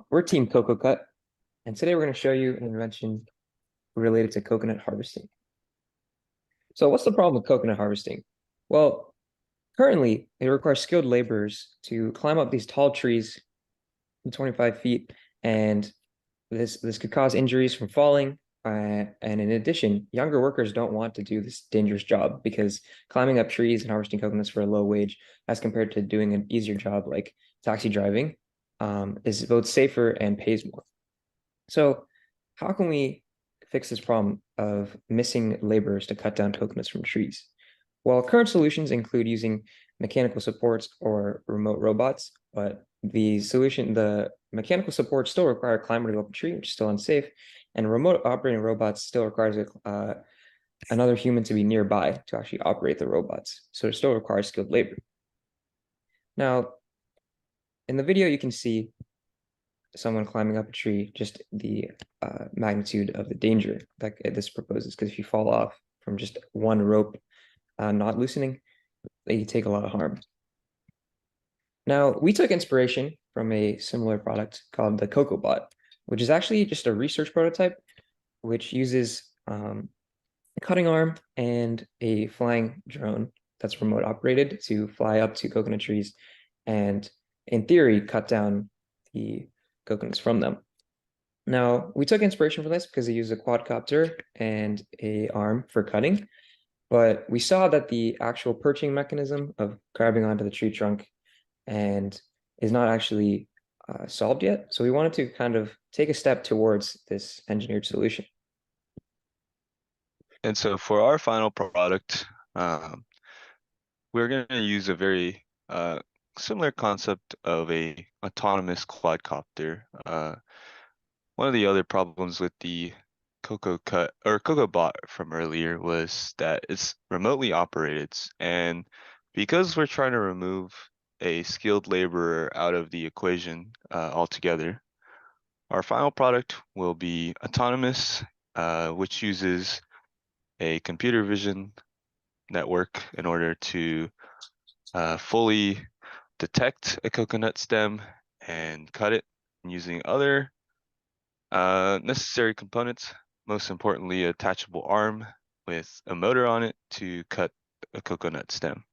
We're Team CocoCUT, and today we're going to show you an invention related to coconut harvesting. So what's the problem with coconut harvesting? Well, currently it requires skilled laborers to climb up these tall trees from 25 feet, and this could cause injuries from falling. And in addition, younger workers don't want to do this dangerous job because climbing up trees and harvesting coconuts for a low wage, as compared to doing an easier job like taxi driving, is both safer and pays more. So how can we fix this problem of missing laborers to cut down coconuts from trees? Well, current solutions include using mechanical supports or remote robots, but the mechanical supports still require a climber to go up a tree, which is still unsafe, and remote operating robots still requires another human to be nearby to actually operate the robots. So it still requires skilled labor. Now, in the video, you can see someone climbing up a tree, just the magnitude of the danger that this proposes. Because if you fall off from just one rope not loosening, you take a lot of harm. Now, we took inspiration from a similar product called the CocoBot, which is actually just a research prototype, which uses a cutting arm and a flying drone that's remote operated to fly up to coconut trees and, in theory, cut down the coconuts from them. Now, we took inspiration from this because they use a quadcopter and a arm for cutting, but we saw that the actual perching mechanism of grabbing onto the tree trunk and is not actually solved yet. So we wanted to kind of take a step towards this engineered solution. And so for our final product, um, we're going to use a very similar concept of a autonomous quadcopter. One of the other problems with the CocoCut or CocoBot from earlier was that it's remotely operated, and because we're trying to remove a skilled laborer out of the equation altogether, our final product will be autonomous, which uses a computer vision network in order to fully detect a coconut stem and cut it using other necessary components, most importantly, a attachable arm with a motor on it to cut a coconut stem.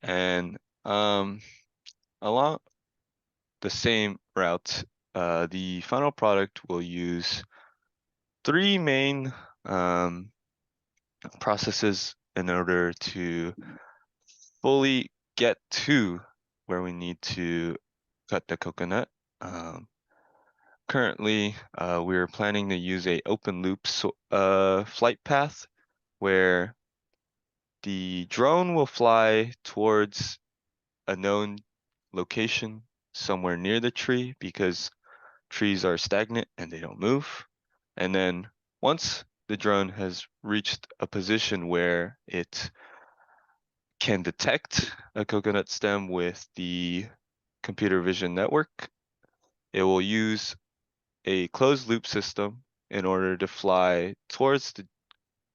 And along the same route, the final product will use three main processes in order to fully get to where we need to cut the coconut. Currently, we're planning to use a open loop flight path where the drone will fly towards a known location somewhere near the tree because trees are stagnant and they don't move. And then once the drone has reached a position where it can detect a coconut stem with the computer vision network, it will use a closed loop system in order to fly towards the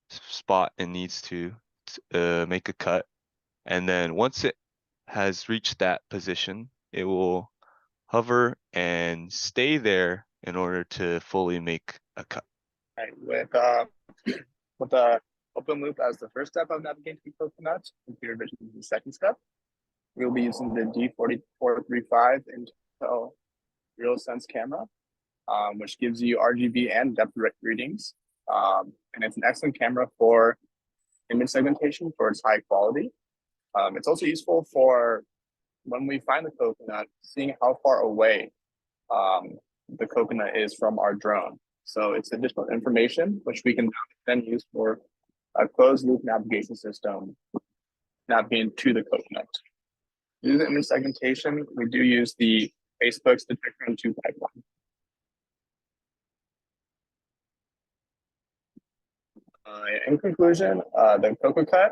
spot it needs to make a cut. And then once it has reached that position, it will hover and stay there in order to fully make a cut. Right, with the open loop as the first step of navigating the coconut, computer vision is the second step. We'll be using the D4435 Intel RealSense camera, which gives you RGB and depth readings. And it's an excellent camera for image segmentation for its high quality. It's also useful for when we find the coconut, seeing how far away the coconut is from our drone. So it's additional information which we can then use for a closed loop navigation system navigating to the coconut. To do the image segmentation, we do use the Facebook's detector on 2 pipeline. In conclusion, the CocoCUT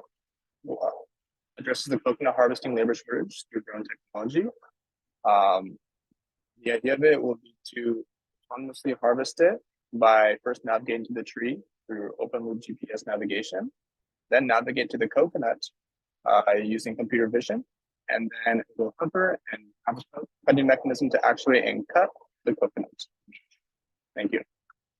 addresses the coconut harvesting labor shortage through drone technology. The idea of it will be to autonomously harvest it by first navigating to the tree through open loop GPS navigation, then navigate to the coconut using computer vision, and then it will hover and have a cutting mechanism to actuate and cut the coconuts. Thank you.